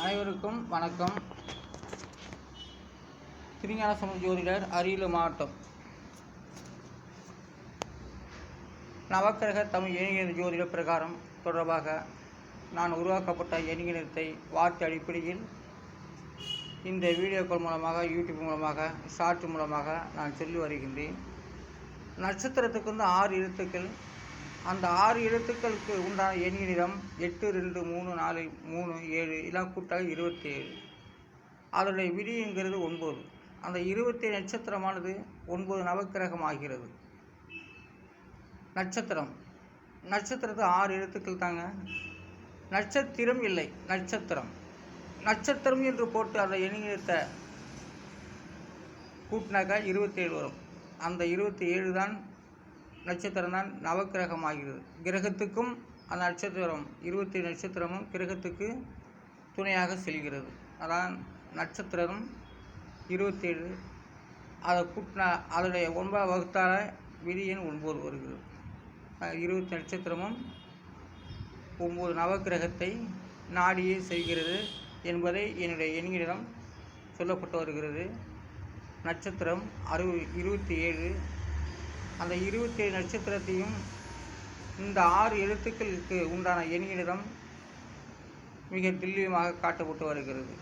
அனைவருக்கும் வணக்கம். திருஞான சம்பந்த ஜோதிடர், அரியலூர் மாவட்டம். நவக்கிரக தமிழ் எண்ணியல் ஜோதிட பிரகாரம் தொடர்பாக நான் உருவாக்கப்பட்ட எண்ணியத்தை வார்த்தை அடிப்படையில் இந்த வீடியோக்கள் மூலமாக, யூடியூப் மூலமாக, ஷார்ட் மூலமாக நான் சொல்லி வருகின்றேன். நட்சத்திரத்துக்கு 6 எழுத்துக்கள். அந்த 6 எழுத்துக்களுக்கு உண்டான எண்ணிடம் 8, 2, 3, 4, 3, 7 எல்லாம் கூட்டாக 27. அதனுடைய விதிங்கிறது 9. அந்த 27 நட்சத்திரமானது 9 நவக்கிரகம் ஆகிறது. நட்சத்திரத்து 6 எழுத்துக்கள் தாங்க. நட்சத்திரம் இல்லை, நட்சத்திரம் என்று போட்டு அந்த எண்ணியத்தை கூட்டினாக்கா 27 வரும். அந்த 27 தான் நட்சத்திரம் தான் நவக்கிரகம் ஆகிறது. கிரகத்துக்கும் அந்த நட்சத்திரம் 27 நட்சத்திரமும் கிரகத்துக்கு துணையாக செல்கிறது. அதான் நட்சத்திரம் 27. அதை கூட்டினா அதனுடைய 9 வகுத்தால விதி எண் 9 வருகிறது. 20 நட்சத்திரமும் 9 நவக்கிரகத்தை நாடியே செய்கிறது என்பதை என்னுடைய எண்ணிடம் சொல்லப்பட்டு வருகிறது. நட்சத்திரம் 27. அந்த 27 நட்சத்திரத்தையும் இந்த 6 எழுத்துக்களுக்கு உண்டான எண்ணிடம் மிக துல்லியமாக காட்டப்பட்டு வருகிறது.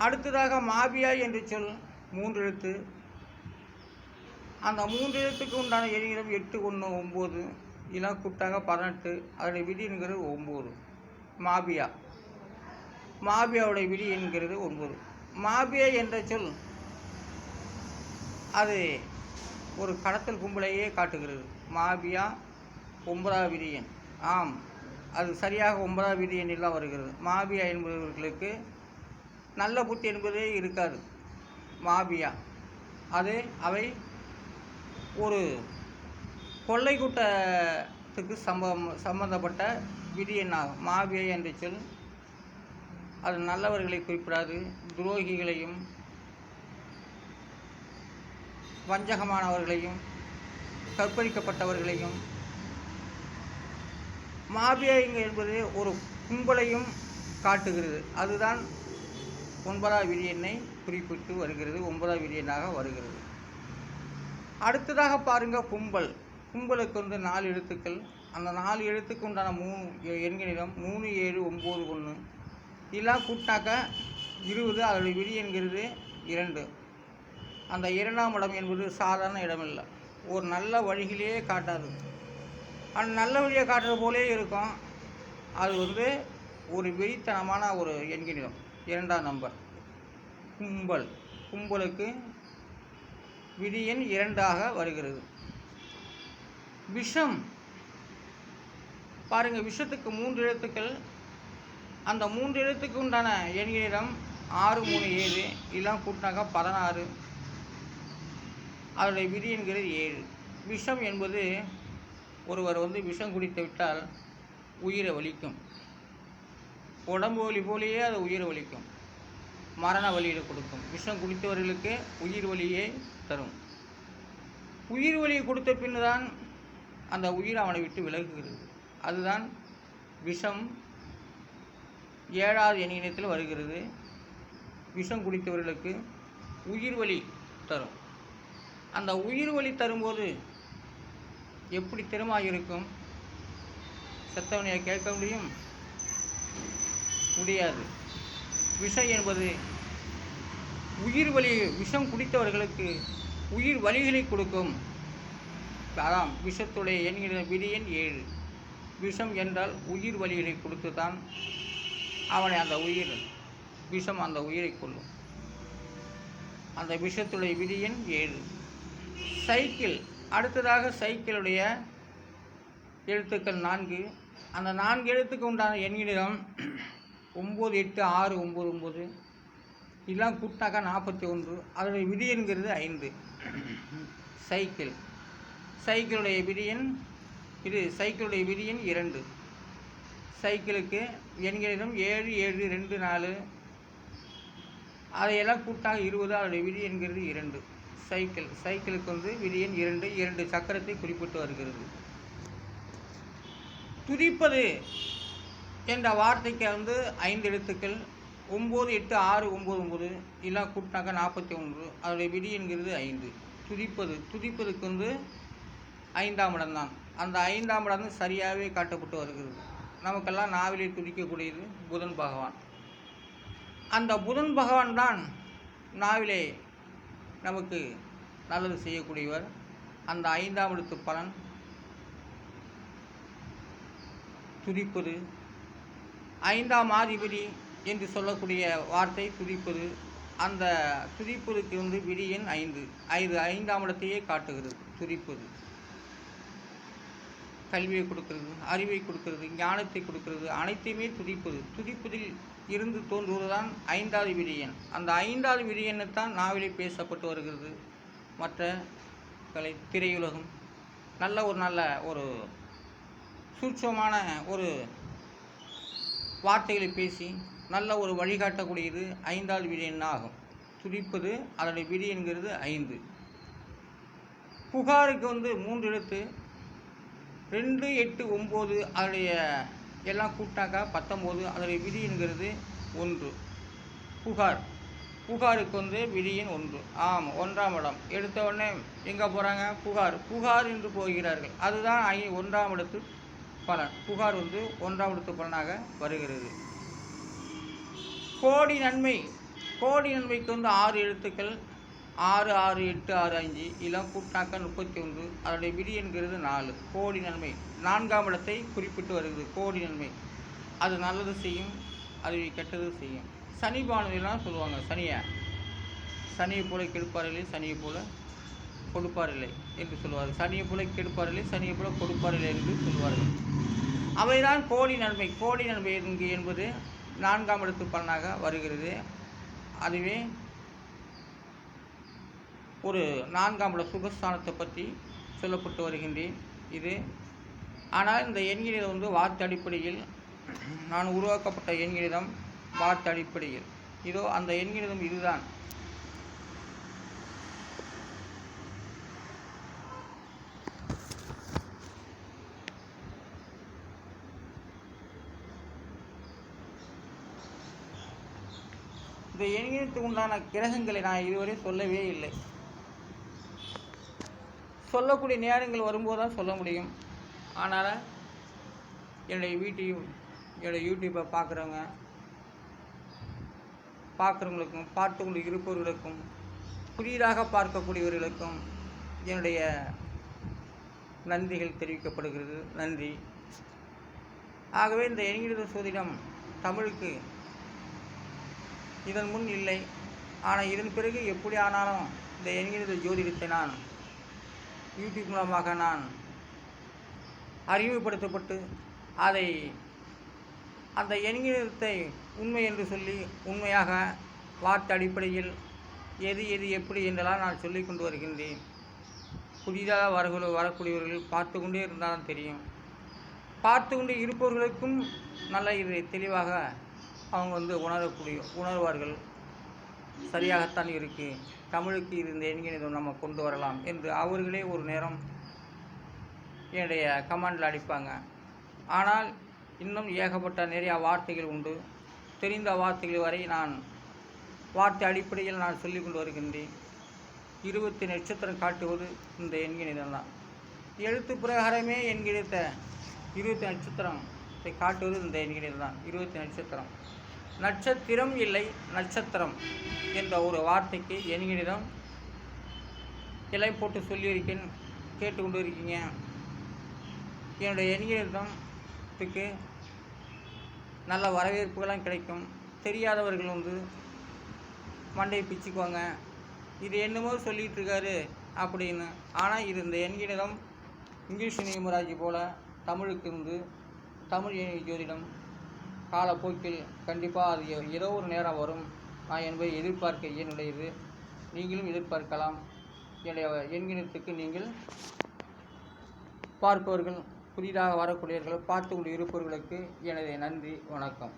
அடுத்ததாக மாபியா என்று சொல் 3 எழுத்து. அந்த 3 எழுத்துக்கு உண்டான எண்ணிடம் 8, 1, 9 இதெல்லாம் கூட்டாக 18. அதனுடைய விதி என்கிறது 9. மாபியாவுடைய விதி என்கிறது 9. மாபியா என்ற சொல் அது ஒரு கடத்தல் கும்பலையே காட்டுகிறது. மாபியா 9வது விதி எண். ஆம், அது சரியாக 9வது விதி எண்ணில் வருகிறது. மாபியா என்பவர்களுக்கு நல்ல புத்தி என்பதே இருக்காது. மாபியா அவை ஒரு கொள்ளை கூட்டத்துக்கு சம்பந்தப்பட்ட விதி எண்ணாகும். மாபியா என்ற சொல் அது நல்லவர்களை குறிப்பிடாது. துரோகிகளையும் வஞ்சகமானவர்களையும் கற்பழிக்கப்பட்டவர்களையும், மாபியா என்பது ஒரு கும்பலையும் காட்டுகிறது. அதுதான் 9வது விதி எண்ணை குறிப்பிட்டு வருகிறது. 9வது விதி எண்ணாக வருகிறது. அடுத்ததாக பாருங்கள், கும்பலுக்கு 4 எழுத்துக்கள். அந்த 4 எழுத்துக்கு உண்டான 3 எண்களிடம் 3, 7, 9, 1 இதெல்லாம் கூட்டாக்க 20. அதனுடைய விதி என்கிறது 2. அந்த 2ஆம் இடம் என்பது சாதாரண இடமில்லை. ஒரு நல்ல வழியிலேயே காட்டாது. அந்த நல்ல வழியை காட்டுறது போலே இருக்கும். அது ஒரு வெறித்தனமான ஒரு எண்கிணிடம். 2ஆம் நம்பர் கும்பலுக்கு விதி எண் 2ஆக வருகிறது. விஷம் பாருங்கள், விஷத்துக்கு 3 எழுத்துக்கள். அந்த 3 எழுத்துக்கு உண்டான எண்களிடம் 6, 3, 7 இதெல்லாம் கூட்டினாக்கா 16. அதனுடைய விதி என்கிறது 7. விஷம் என்பது ஒருவர் விஷம் குடித்து விட்டால் உயிரை வலிக்கும். உடம்பு வலி போலேயே அது உயிரை வலிக்கும், மரண வலியை கொடுக்கும். விஷம் குடித்தவர்களுக்கு உயிர் வலியை தரும். உயிர் வலியை கொடுத்த பின்னுதான் அந்த உயிர் அவனை விட்டு விலகுகிறது. அதுதான் விஷம் 7வது எண்ணினத்தில் வருகிறது. விஷம் குடித்தவர்களுக்கு உயிர் வலி தரும். அந்த உயிர் வலி தரும்போது எப்படி திறமாக இருக்கும்? செத்தவனையை கேட்க முடியாது. விஷம் என்பது உயிர் வலி. விஷம் குடித்தவர்களுக்கு உயிர் வலிகளை கொடுக்கும். அதான் விஷத்துடைய எண்கிற விதி எண் 7. விஷம் என்றால் உயிர் வலிகளை கொடுத்து தான் அவனை விஷம் அந்த உயிரை கொள்ளும். அந்த விஷத்துடைய விதி எண் 7. சைக்கிள். அடுத்ததாக சைக்கிளுடைய எழுத்துக்கள் 4. அந்த 4 எழுத்துக்கு உண்டான எண்ணிடம் 9, 8, 6, 9, 9 இதெல்லாம் கூட்டினாக்கா 41. அதனுடைய விதி என்கிறது 5. சைக்கிளுடைய விதி எண் சைக்கிளுடைய விதி எண் 2. சைக்கிளுக்கு எண்களிடம் 7, 7, 2, 4 அதையெல்லாம் கூட்டாக 20. அதனுடைய விதி என்கிறது 2. சைக்கிளுக்கு விதி எண் 2 சக்கரத்தை குறிப்பிட்டு வருகிறது. துதிப்பது என்ற வார்த்தைக்கு வந்து 5 எழுத்துக்கள். 9, 8, 6, 9, 9 எல்லாம் கூட்டினாக்கா 41. அதோடைய விதி என்கிறது 5. துதிப்பதுக்கு வந்து 5ஆம் இடம் தான். அந்த 5ஆம் இடம் வந்து சரியாகவே காட்டப்பட்டு வருகிறது. நமக்கெல்லாம் நாவிலே துதிக்கக்கூடியது புதன் பகவான். அந்த புதன் பகவான் தான் நாவிலே நமக்கு நல்லது செய்யக்கூடியவர். அந்த 5ஆம் இடத்து பலன் துதிப்பது. 5ஆம் ஆதிபதி என்று சொல்லக்கூடிய வார்த்தை துதிப்பது. அந்த துதிப்பதுக்கு வந்து விதி எண் 5. 5ஆம் இடத்தையே காட்டுகிறது. துதிப்பது கல்வியை கொடுக்கிறது, அறிவை கொடுக்கிறது, ஞானத்தை கொடுக்கிறது, அனைத்தையுமே துதிப்பது. துதிப்பதில் இருந்து தோன்றுவதுதான் 5வது விதி எண். அந்த 5வது விதி எண்ணைத்தான் நாவிலே பேசப்பட்டு வருகிறது. மற்ற கலை திரையுலகம் நல்ல ஒரு சூட்சமான ஒரு வார்த்தைகளை பேசி நல்ல ஒரு வழிகாட்டக்கூடியது 5வது விதி எண் ஆகும். துதிப்பது அதனுடைய விதி என்கிறது 5. புகாருக்கு வந்து 3 எழுத்து. 2, 8, 9 அதனுடைய எல்லாம் கூட்டினாக்கா 19. அதனுடைய விதி என்கிறது 1. புகாருக்கு வந்து விதி எண் 1. ஆம், 1ஆம் இடம். எடுத்த உடனே எங்கே போகிறாங்க? புகார் என்று போகிறார்கள். அதுதான் 1ஆம் இடத்து பலன். புகார் வந்து 1ஆம் இடத்து பலனாக வருகிறது. கோடி நன்மைக்கு வந்து 6 எழுத்துக்கள். 6, 6, 8, 6, 5 இதெல்லாம் கூட்டினாக்கா 31. அதனுடைய விதி என்கிறது 4. கோடி நன்மை 4ஆம் இடத்தை குறிப்பிட்டு வருகிறது. கோடி நன்மை அது நல்லது செய்யும், அது கெட்டது செய்யும். சனி பானுவெல்லாம் சொல்லுவாங்க. சனியை போல கெடுப்பாரில்லை, சனியை போல கொடுப்பாரில்லை என்று சொல்லுவார்கள். சனியை போல கெடுப்பாரில்லை, சனியை போல கொடுப்பாரில்லை என்று சொல்வார்கள். அவைதான் கோடி நன்மை என்பது 4ஆம் இடத்து பலனாக வருகிறது. அதுவே ஒரு 4ஆம் இட சுகஸ்தானத்தை பற்றி சொல்லப்பட்டு வருகின்றேன். இது ஆனால் இந்த எண்கணிதம் வந்து வார்த்தை அடிப்படையில் நான் உருவாக்கப்பட்ட எண்கணிதம் வார்த்தை அடிப்படையில். இதோ அந்த எண்கணிதம் இதுதான். இந்த எண்கணிதத்துக்கு உண்டான கிரகங்களை நான் இதுவரை சொல்லவே இல்லை. சொல்லக்கூடிய நேரங்கள் வரும்போது தான் சொல்ல முடியும். ஆனால் என்னுடைய யூடியூப்பை பார்க்குறவங்களுக்கும் பார்த்து கொண்டு இருப்பவர்களுக்கும் புதிதாக பார்க்கக்கூடியவர்களுக்கும் என்னுடைய நன்றிகள் தெரிவிக்கப்படுகிறது. நன்றி. ஆகவே இந்த எண்கணித சோதிடம் தமிழுக்கு இதன் முன் இல்லை. ஆனால் இதன் பிறகு எப்படி ஆனாலும் இந்த எண்கணித ஜோதிடத்தை நான் யூடியூப் மூலமாக நான் அறிமுகப்படுத்தப்பட்டு அந்த எண்கணிதத்தை உண்மை என்று சொல்லி உண்மையாக வார்த்தை அடிப்படையில் எது எப்படி என்றெல்லாம் நான் சொல்லி கொண்டு வருகின்றேன். புதிதாக வரக்கூடியவர்கள் பார்த்து கொண்டே இருந்தாலும் தெரியும். பார்த்து கொண்டு இருப்பவர்களுக்கும் நல்ல இது தெளிவாக அவங்க வந்து உணர்வார்கள். சரியாகத்தான் இருக்குது, தமிழுக்கு இந்த எண்கணிதம் நம்ம கொண்டு வரலாம் என்று அவர்களே ஒரு நேரம் என்னுடைய கமெண்டில் அடிப்பாங்க. ஆனால் இன்னும் ஏகப்பட்ட நிறையா வார்த்தைகள் உண்டு. தெரிந்த வார்த்தைகள் வரை நான் வார்த்தை அடிப்படையில் நான் சொல்லி கொண்டு வருகின்றேன். 20 நட்சத்திரம் காட்டுவது இந்த எண்கணிதம் தான். எழுத்து பிரகாரமே எண்கணித 20 நட்சத்திரத்தை காட்டுவது இந்த எண்கணிதம் தான். 20 நட்சத்திரம். நட்சத்திரம் இல்லை, நட்சத்திரம் என்ற ஒரு வார்த்தைக்கு எண்கணிதம் எல்லாம் போட்டு சொல்லியிருக்கேன், கேட்டுக்கொண்டு இருக்கீங்க. என்னுடைய எண்கணிதத்துக்கு நல்ல வரவேற்புகளாம் கிடைக்கும். தெரியாதவர்கள் வந்து மண்டையை பிச்சுக்குவாங்க, இது என்னமோ சொல்லிகிட்டு இருக்காரு அப்படின்னு. ஆனால் இது இந்த எண்கணிதம் இங்கிலீஷ் நியூமராஜி போல் தமிழுக்கு இருந்து தமிழ் ஜோதிடம் காலப்போக்கில் கண்டிப்பாக அது ஏதோ ஒரு நேரம் வரும் நான் என்பதை எதிர்பார்க்க என்னுடையது. நீங்களும் எதிர்பார்க்கலாம். என்னுடைய எண்கணிதத்துக்கு நீங்கள் பார்ப்பவர்கள், புதிதாக வரக்கூடியவர்கள், பார்த்து கொண்டு இருப்பவர்களுக்கு எனது நன்றி, வணக்கம்.